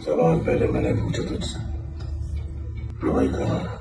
सवाल पहले मैंने पूछा तुझसे, वही कहा।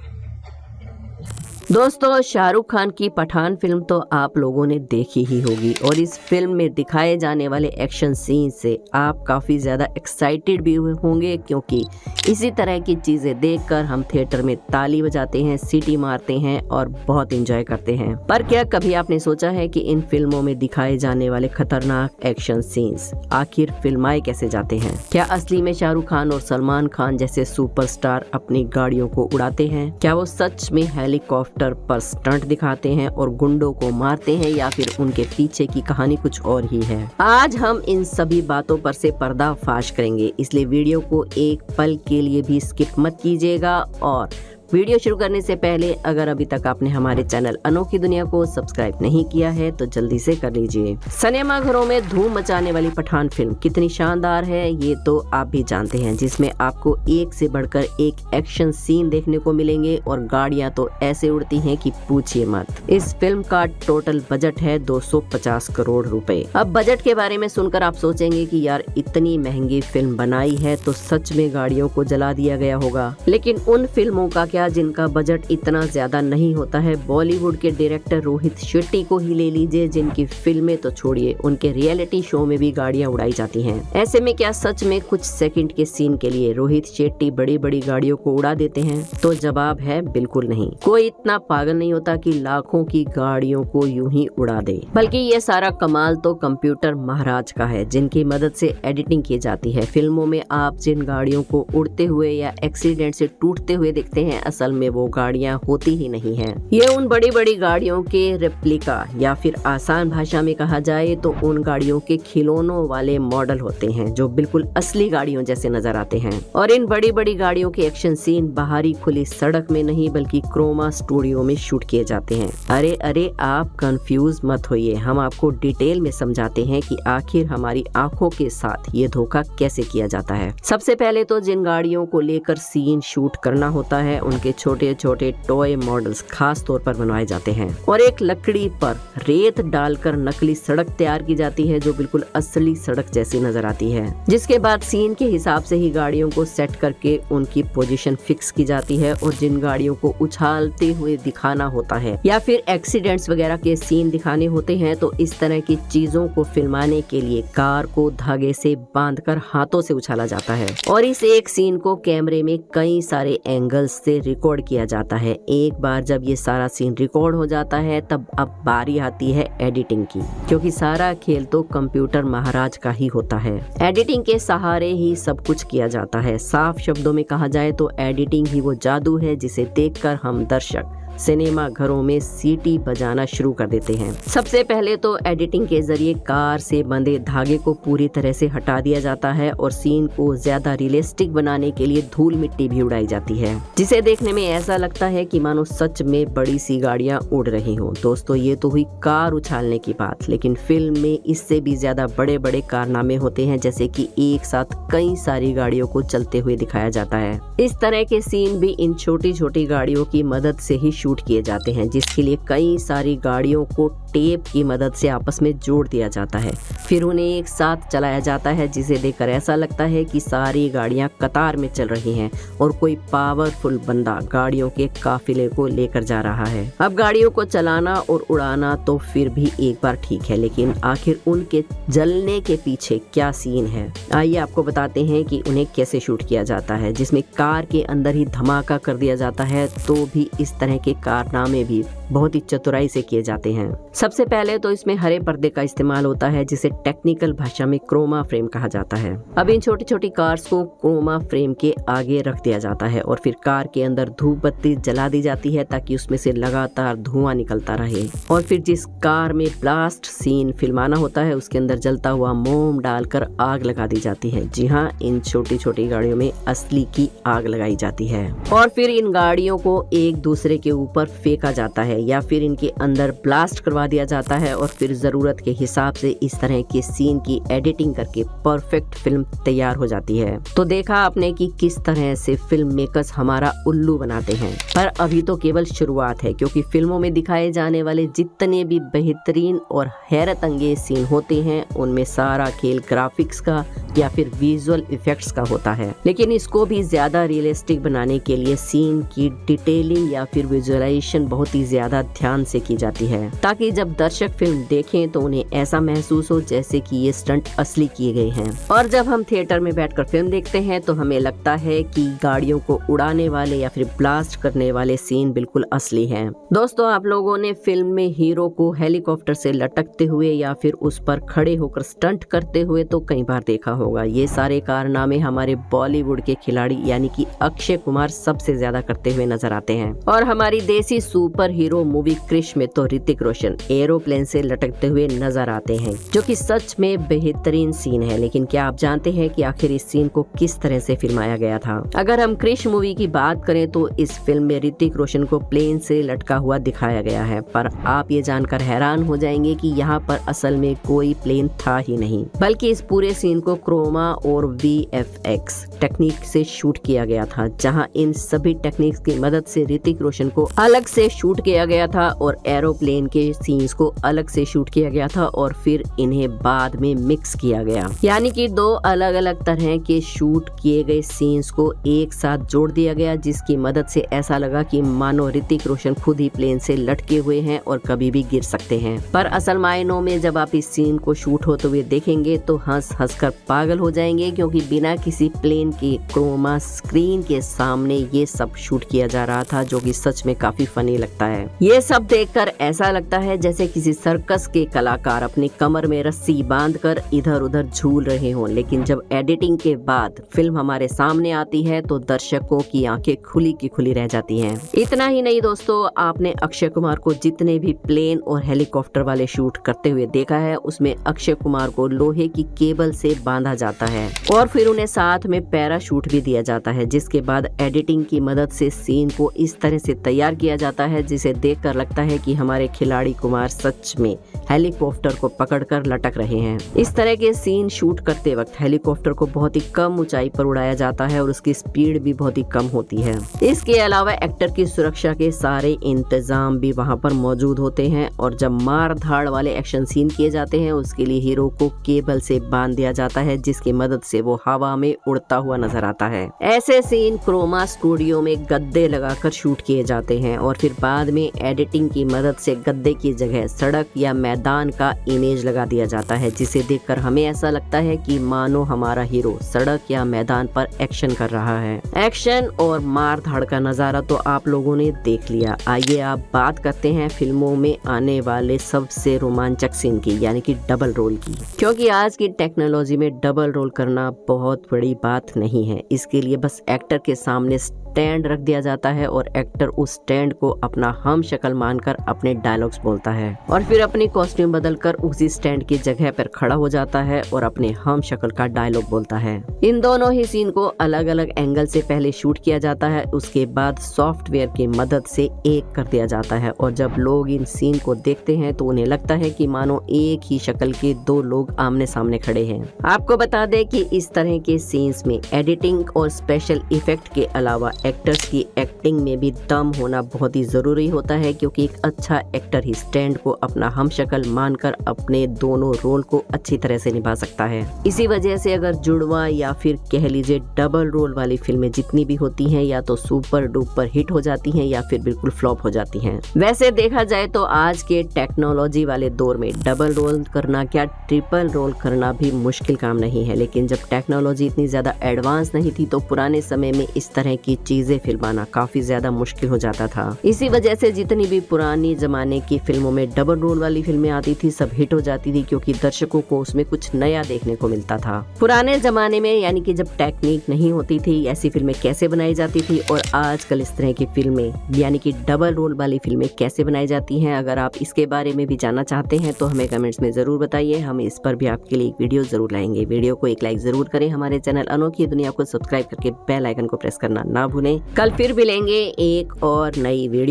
दोस्तों, शाहरुख खान की पठान फिल्म तो आप लोगों ने देखी ही होगी और इस फिल्म में दिखाए जाने वाले एक्शन सीन से आप काफ़ी ज़्यादा एक्साइटेड भी होंगे, क्योंकि इसी तरह की चीज़ें देखकर हम थिएटर में ताली बजाते हैं, सीटी मारते हैं और बहुत एंजॉय करते हैं। पर क्या कभी आपने सोचा है कि इन फिल्मों में दिखाए जाने वाले खतरनाक एक्शन सीन्स आखिर फिल्माए कैसे जाते हैं? क्या असली में शाहरुख खान और सलमान खान जैसे सुपरस्टार अपनी गाड़ियों को उड़ाते हैं? क्या वो सच में हेलीकॉप्टर पर स्टंट दिखाते हैं और गुंडों को मारते हैं, या फिर उनके पीछे की कहानी कुछ और ही है? आज हम इन सभी बातों पर से पर्दाफाश करेंगे, इसलिए वीडियो को एक पल के लिए भी स्किप मत कीजिएगा। और वीडियो शुरू करने से पहले अगर अभी तक आपने हमारे चैनल अनोखी दुनिया को सब्सक्राइब नहीं किया है तो जल्दी से कर लीजिए। सिनेमा घरों में धूम मचाने वाली पठान फिल्म कितनी शानदार है ये तो आप भी जानते हैं, जिसमें आपको एक से बढ़कर एक एक्शन सीन देखने को मिलेंगे और गाड़ियां तो ऐसे उड़ती हैं कि पूछिए मत। इस फिल्म का टोटल बजट है 250 करोड़ रुपए। अब बजट के बारे में सुनकर आप सोचेंगे कि यार इतनी महंगी फिल्म बनाई है तो सच में गाड़ियों को जला दिया गया होगा, लेकिन उन फिल्मों का जिनका बजट इतना ज्यादा नहीं होता है। बॉलीवुड के डायरेक्टर रोहित शेट्टी को ही ले लीजिए, जिनकी फिल्में तो छोड़िए, उनके रियलिटी शो में भी गाड़ियां उड़ाई जाती हैं। ऐसे में क्या सच में कुछ सेकंड के सीन के लिए रोहित शेट्टी बड़ी बड़ी गाड़ियों को उड़ा देते हैं? तो जवाब है बिल्कुल नहीं। कोई इतना पागल नहीं होता कि लाखों की गाड़ियों को यूं ही उड़ा दे, बल्कि ये सारा कमाल तो कंप्यूटर महाराज का है, जिनकी मदद से एडिटिंग की जाती है। फिल्मों में आप जिन गाड़ियों को उड़ते हुए या एक्सीडेंट से टूटते हुए देखते हैं, असल में वो गाड़ियां होती ही नहीं हैं। ये उन बड़ी बड़ी गाड़ियों के रेप्लिका, या फिर आसान भाषा में कहा जाए तो उन गाड़ियों के खिलौनों वाले मॉडल होते हैं, जो बिल्कुल असली गाड़ियों जैसे नजर आते हैं। और इन बड़ी बड़ी गाड़ियों के एक्शन सीन बाहरी खुली सड़क में नहीं बल्कि क्रोमा स्टूडियो में शूट किए जाते हैं। अरे अरे, आप कंफ्यूज मत होइए, हम आपको डिटेल में समझाते हैं कि आखिर हमारी आंखों के साथ ये धोखा कैसे किया जाता है। सबसे पहले तो जिन गाड़ियों को लेकर सीन शूट करना होता है उनके छोटे छोटे टॉय मॉडल्स खास तौर पर बनवाए जाते हैं और एक लकड़ी पर रेत डालकर नकली सड़क तैयार की जाती है, जो बिल्कुल असली सड़क जैसी नजर आती है। जिसके बाद सीन के हिसाब से ही गाड़ियों को सेट करके उनकी पोजीशन फिक्स की जाती है। और जिन गाड़ियों को उछालते हुए दिखाना होता है या फिर एक्सीडेंट्स वगैरह के सीन दिखाने होते हैं, तो इस तरह की चीजों को फिल्माने के लिए कार को धागे से बांधकर हाथों से उछाला जाता है और इस एक सीन को कैमरे में कई सारे एंगल्स से रिकॉर्ड किया जाता है। एक बार जब ये सारा सीन रिकॉर्ड हो जाता है तब अब बारी आती है एडिटिंग की, क्योंकि सारा खेल तो कंप्यूटर महाराज का ही होता है। एडिटिंग के सहारे ही सब कुछ किया जाता है। साफ शब्दों में कहा जाए तो एडिटिंग ही वो जादू है जिसे देखकर हम दर्शक सिनेमा घरों में सीटी बजाना शुरू कर देते हैं। सबसे पहले तो एडिटिंग के जरिए कार से बंधे धागे को पूरी तरह से हटा दिया जाता है और सीन को ज्यादा रियलिस्टिक बनाने के लिए धूल मिट्टी भी उड़ाई जाती है, जिसे देखने में ऐसा लगता है कि मानो सच में बड़ी सी गाड़ियां उड़ रही हों। दोस्तों, ये तो हुई कार उछालने की बात, लेकिन फिल्म में इससे भी ज्यादा बड़े बड़े कारनामे होते हैं, जैसे कि एक साथ कई सारी गाड़ियों को चलते हुए दिखाया जाता है। इस तरह के सीन भी इन छोटी छोटी गाड़ियों की मदद से ही शूट किए जाते हैं, जिसके लिए कई सारी गाड़ियों को टेप की मदद से आपस में जोड़ दिया जाता है, फिर उन्हें एक साथ चलाया जाता है, जिसे देखकर ऐसा लगता है कि सारी गाड़ियां कतार में चल रही हैं और कोई पावरफुल बंदा गाड़ियों के काफिले को लेकर जा रहा है। अब गाड़ियों को चलाना और उड़ाना तो फिर भी एक बार ठीक है, लेकिन आखिर उनके जलने के पीछे क्या सीन है? आइए आपको बताते हैं कि उन्हें कैसे शूट किया जाता है, जिसमें कार के अंदर ही धमाका कर दिया जाता है, तो भी इस तरह के कारनामे भी बहुत ही चतुराई से किए जाते हैं। सबसे पहले तो इसमें हरे पर्दे का इस्तेमाल होता है, जिसे टेक्निकल भाषा में क्रोमा फ्रेम कहा जाता है। अब इन छोटी छोटी कार्स को क्रोमा फ्रेम के आगे रख दिया जाता है और फिर कार के अंदर धूप बत्ती जला दी जाती है ताकि उसमें से लगातार धुआं निकलता रहे। और फिर जिस कार में ब्लास्ट सीन फिल्माना होता है उसके अंदर जलता हुआ मोम डालकर आग लगा दी जाती है। जी हाँ, इन छोटी छोटी गाड़ियों में असली की आग लगाई जाती है और फिर इन गाड़ियों को एक दूसरे के ऊपर फेंका जाता है या फिर इनके अंदर ब्लास्ट करवा दिया जाता है और फिर ज़रूरत के हिसाब से इस तरह के सीन की एडिटिंग करके परफेक्ट फिल्म तैयार हो जाती है। तो देखा आपने कि किस तरह से फिल्म मेकर्स हमारा उल्लू बनाते हैं, पर अभी तो केवल शुरुआत है, क्योंकि फिल्मों में दिखाए जाने वाले जितने भी बेहतरीन और हैरत अंगेज सीन होते हैं उनमें सारा खेल ग्राफिक्स का या फिर विजुअल इफेक्ट्स का होता है। लेकिन इसको भी ज्यादा रियलिस्टिक बनाने के लिए सीन की डिटेलिंग या फिर विजुअलाइजेशन बहुत ही ज्यादा ध्यान से की जाती है, ताकि जब दर्शक फिल्म देखें तो उन्हें ऐसा महसूस हो जैसे कि ये स्टंट असली किए गए हैं। और जब हम थिएटर में बैठकर फिल्म देखते हैं तो हमें लगता है कि गाड़ियों को उड़ाने वाले या फिर ब्लास्ट करने वाले सीन बिल्कुल असली हैं। दोस्तों, आप लोगों ने फिल्म में हीरो को हेलीकॉप्टर से लटकते हुए या फिर उस पर खड़े होकर स्टंट करते हुए तो कई बार देखा होगा। ये सारे कारनामे हमारे बॉलीवुड के खिलाड़ी यानी कि अक्षय कुमार सबसे ज्यादा करते हुए नजर आते हैं। और हमारी देसी सुपर हीरो मूवी क्रिश में तो ऋतिक रोशन एरोप्लेन से लटकते हुए नजर आते हैं, जो कि सच में बेहतरीन सीन है। लेकिन क्या आप जानते हैं कि आखिर इस सीन को किस तरह से फिल्माया गया था? अगर हम क्रिश मूवी की बात करें तो इस फिल्म में ऋतिक रोशन को प्लेन से लटका हुआ दिखाया गया है, पर आप ये जानकर हैरान हो जाएंगे कि यहाँ पर असल में कोई प्लेन था ही नहीं, बल्कि इस पूरे सीन को क्रोमा और VFX टेक्निक से शूट किया गया था, जहाँ इन सभी टेक्निक्स की मदद से ऋतिक रोशन को अलग से शूट किया गया था और एरोप्लेन के सीन्स को अलग से शूट किया गया था और फिर इन्हें बाद में मिक्स किया गया। यानी कि दो अलग अलग तरह के शूट किए गए सीन्स को एक साथ जोड़ दिया गया, जिसकी मदद से ऐसा लगा कि मानो ऋतिक रोशन खुद ही प्लेन से लटके हुए हैं और कभी भी गिर सकते हैं। पर असल मायनों में जब आप इस सीन को शूट होते हुए देखेंगे तो हंस हंस कर पागल हो जाएंगे, क्योंकि बिना किसी प्लेन के क्रोमा स्क्रीन के सामने ये सब शूट किया जा रहा था, जो कि सच में काफी फनी लगता है। ये सब देखकर ऐसा लगता है जैसे किसी सर्कस के कलाकार अपनी कमर में रस्सी बांधकर इधर उधर झूल रहे हों। लेकिन जब एडिटिंग के बाद फिल्म हमारे सामने आती है तो दर्शकों की आंखें खुली की खुली रह जाती हैं। इतना ही नहीं दोस्तों, आपने अक्षय कुमार को जितने भी प्लेन और हेलीकॉप्टर वाले शूट करते हुए देखा है, उसमें अक्षय कुमार को लोहे की केबल से बांधा जाता है और फिर उन्हें साथ में पैराशूट भी दिया जाता है, जिसके बाद एडिटिंग की मदद से सीन को इस तरह से तैयार किया जाता है जिसे देखकर लगता है कि हमारे खिलाड़ी कुमार सच में हेलीकॉप्टर को पकड़कर लटक रहे हैं। इस तरह के सीन शूट करते वक्त हेलीकॉप्टर को बहुत ही कम ऊंचाई पर उड़ाया जाता है और उसकी स्पीड भी बहुत ही कम होती है। इसके अलावा एक्टर की सुरक्षा के सारे इंतजाम भी वहां पर मौजूद होते हैं और जब मार धाड़ वाले एक्शन सीन किए जाते हैं उसके लिए हीरो को केबल से बांध दिया जाता है, जिसकी मदद से वो हवा में उड़ता हुआ नजर आता है। ऐसे सीन क्रोमा स्टूडियो में गद्दे लगाकर शूट किए जाते हैं और फिर बाद में एडिटिंग की मदद से गद्दे की जगह सड़क या मैदान का इमेज लगा दिया जाता है, जिसे देखकर हमें ऐसा लगता है कि मानो हमारा हीरो सड़क या मैदान पर एक्शन कर रहा है। एक्शन और मार धाड़ का नजारा तो आप लोगों ने देख लिया। आइए आप बात करते हैं फिल्मों में आने वाले सबसे रोमांचक सीन की, यानी कि डबल रोल की, क्योंकि आज की टेक्नोलॉजी में डबल रोल करना बहुत बड़ी बात नहीं है। इसके लिए बस एक्टर के सामने स्टैंड रख दिया जाता है और एक्टर उस स्टैंड को अपना हम शक्ल मानकर अपने डायलॉग्स बोलता है और फिर अपनी कॉस्ट्यूम बदलकर उसी स्टैंड की जगह पर खड़ा हो जाता है और अपने हम शक्ल का डायलॉग बोलता है। इन दोनों ही सीन को अलग अलग एंगल से पहले शूट किया जाता है, उसके बाद सॉफ्टवेयर की मदद से एक कर दिया जाता है और जब लोग इन सीन को देखते हैं तो उन्हें लगता है कि मानो एक ही शक्ल के दो लोग आमने सामने खड़े हैं। आपको बता दें कि इस तरह के सीन्स में एडिटिंग और स्पेशल इफेक्ट के अलावा एक्टर्स की एक्टिंग में भी दम होना बहुत ही जरूरी होता है, क्योंकि एक अच्छा एक्टर ही स्टैंड को अपना हम शक्ल मानकर अपने दोनों रोल को अच्छी तरह से निभा सकता है। इसी वजह से अगर जुड़वा या फिर कह लीजिए डबल रोल वाली फिल्में जितनी भी होती हैं या तो सुपर डुपर हिट हो जाती हैं या फिर बिल्कुल फ्लॉप हो जाती हैं। वैसे देखा जाए तो आज के टेक्नोलॉजी वाले दौर में डबल रोल करना क्या ट्रिपल रोल करना भी मुश्किल काम नहीं है, लेकिन जब टेक्नोलॉजी इतनी ज्यादा एडवांस नहीं थी तो पुराने समय में इस तरह की चीजें फिल्माना काफी ज्यादा मुश्किल हो जाता था। इसी वजह से जितनी भी पुरानी जमाने की फिल्मों में डबल रोल वाली फिल्में आती थी सब हिट हो जाती थी, क्योंकि दर्शकों को उसमें कुछ नया देखने को मिलता था। पुराने जमाने में यानी कि जब टेक्निक नहीं होती थी ऐसी फिल्में कैसे बनाई जाती थी और आजकल इस तरह की फिल्में यानी कि डबल रोल वाली फिल्में कैसे बनाई जाती हैं, अगर आप इसके बारे में भी जानना चाहते हैं तो हमें कमेंट्स में जरूर बताइए। हम इस पर भी आपके लिए एक वीडियो जरूर लाएंगे। वीडियो को एक लाइक जरूर करें, हमारे चैनल अनोखी दुनिया को सब्सक्राइब करके बेल आइकन को प्रेस करना ना भूलें। कल फिर मिलेंगे एक और नई वीडियो